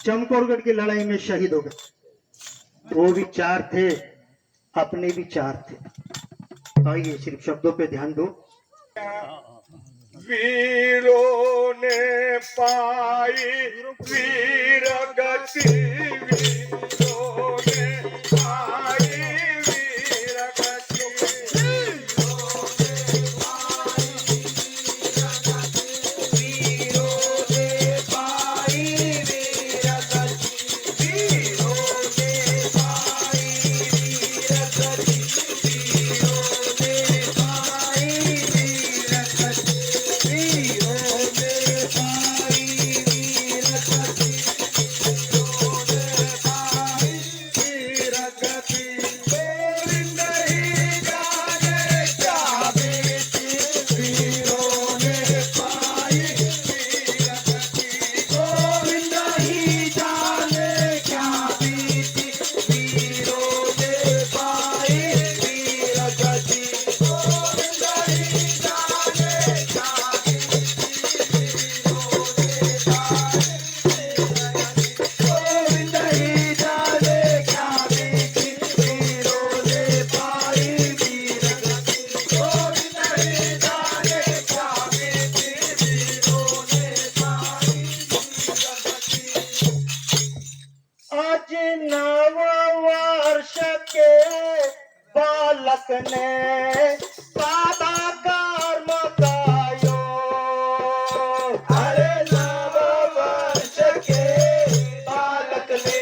चमकौरगढ़ की लड़ाई में शहीद हो गए। वो भी चार थे, अपने भी चार थे। आइए सिर्फ शब्दों पे ध्यान दो। वीरों ने पाई वीर गति, वीरों ने पाई वीर गति, वीरों ने पाई वीर गति, वीरों ने पाई वीर गति, वीरों ने पाई वीर गति, वीरों ने पाई वीर गति, वीरों ने पाई वीर गति। गोविंद ही जाने क्या बीती, वीरों ने पाई वीर गति, गोविंद ही जाने क्या बीती, वीरों ने पाई वीर गति, गोविंद ही जाने क्या गोविंद ही जाने क्या बीती, वीरों ने पाई वीर गति, गोविंद ही जाने क्या बीती, वीरों ने पाई वीर गति। आज नव वर्ष के बालक ने सादा कर्म गायो। अरे नव वर्ष के बालक ने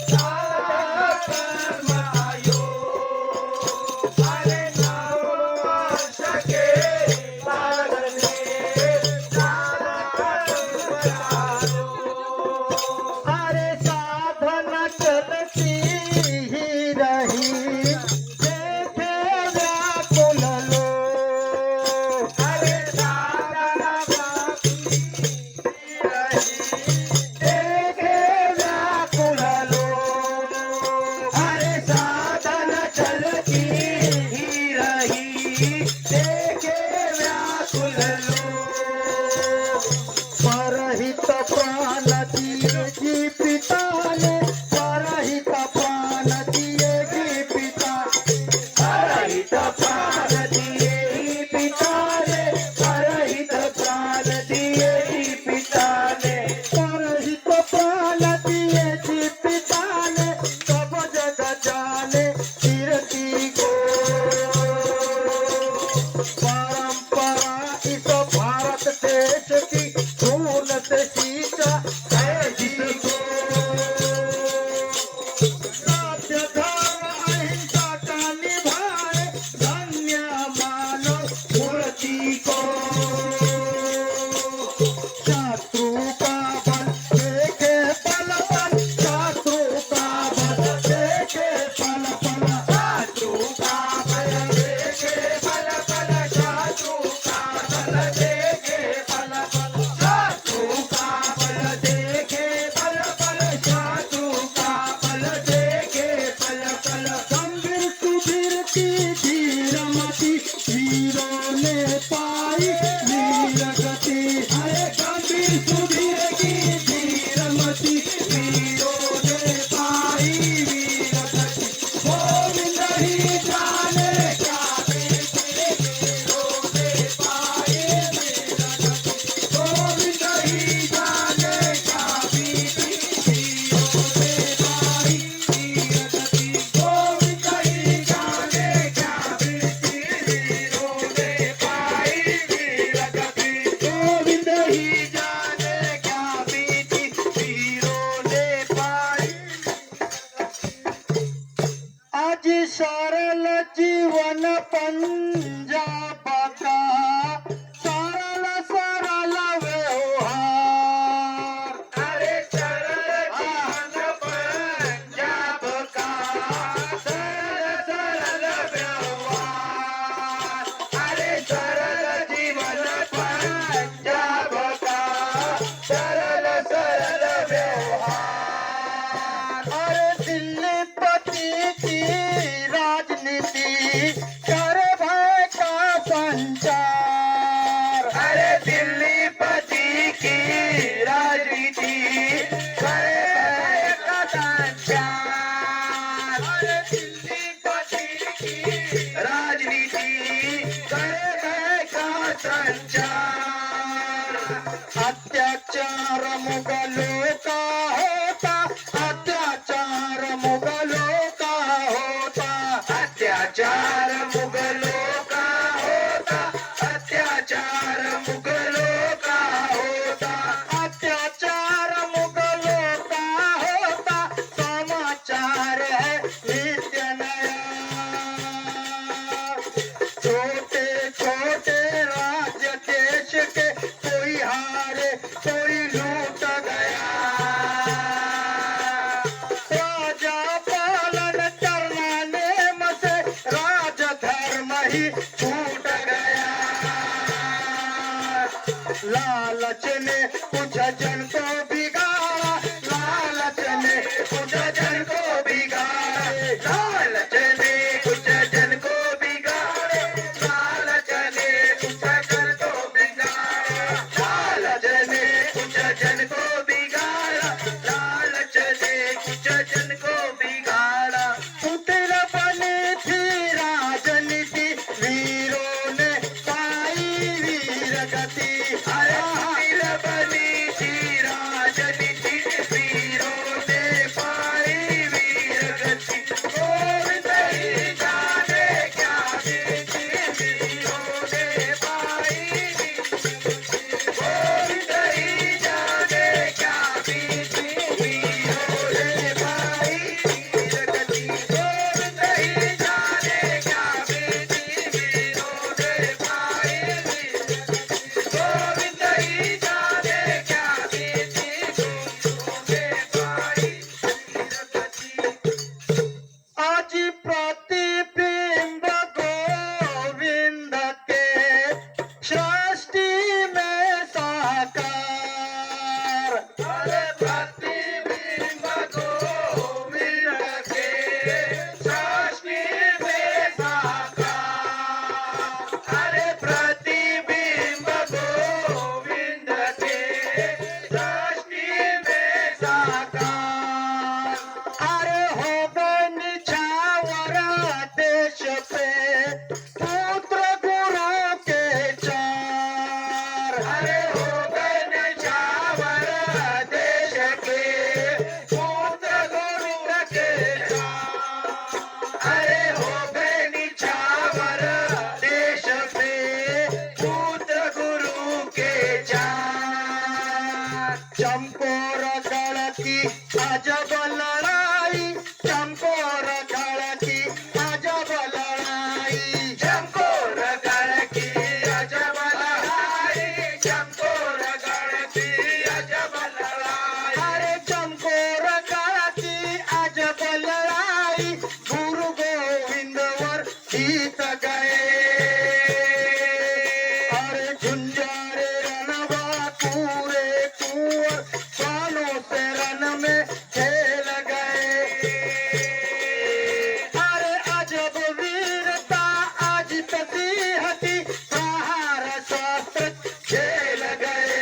सादा कर्म गायो, अरे नव वर्ष के बालक ने सादा कर्म गायो। अरे साधन चलती ही रही, देखे व्याकुल लोग। अरे साधन देखे व्याकुल लोग, अरे साधन चलती ही रही, देखे व्याकुल लोग। परहित प्राण दिए जी पिता ने, परहित प्राण दिए जी पिता। परहित प्राण दिए ही पिता ने, परहित प्राण दिए ही पिता ने, परहित प्राण दिए जी पिता ने, सब जग जाने कीर्ति को। परंपरा इस भारत देश की खून से सींचा है जिसको। की अजब लड़ाई, चमकोर गढ़ की अजब लड़ाई, चमकोर गढ़ की अजब लड़ाई, चमकोर गढ़ की अजब लड़ाई, अरे चमकोर गढ़ की अजब लड़ाई, गुरु गोविंदवर जीत गए। अरे झुंझारे रणवा पूरे कुंवर, बाणों से रण में खेल गए। अरे अजब वीरता आज तसीहती, प्रहार शास्त्र खेल गए।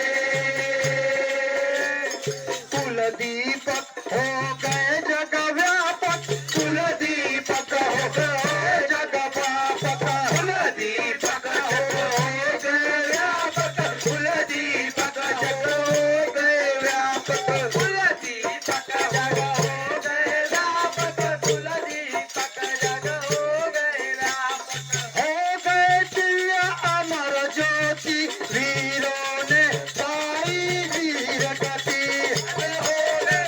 कुलदीपक हो गए जग व्यापक, कुलदीपक हो गए जग व्यापक, कुलदीपक हो गए व्यापक, कुलदीपक जग हो गए व्यापक, कुलदीपक जग हो गए व्यापक, कुलदीपक जग हो गए व्यापक। हो गए दिव्य अमर ज्योति, वीरों ने पाई वीर गति। हो गए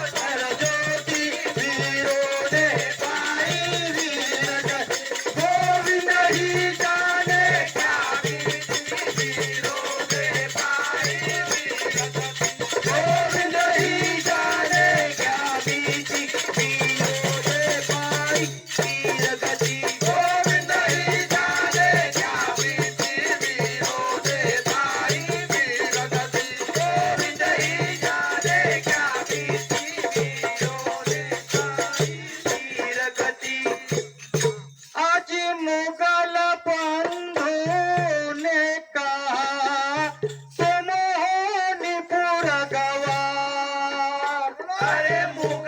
अमर ज्योति, वीरों ने पाई वीर गति। गोविंद ही जाने क्या वीरों ने पाई वीर गति, गोविंद ही जाने क्या बीती, वीरों ने पाई वीर गति। गोविंद ही जाने क्या बीती, वीरों ने पाई वीर गति। गोविंद ही जाने क्या बीती, वीरों ने पाई वीर गति। आज मुगल बंधु ने कहा, तुम हो निपुर गवार। अरे मुगल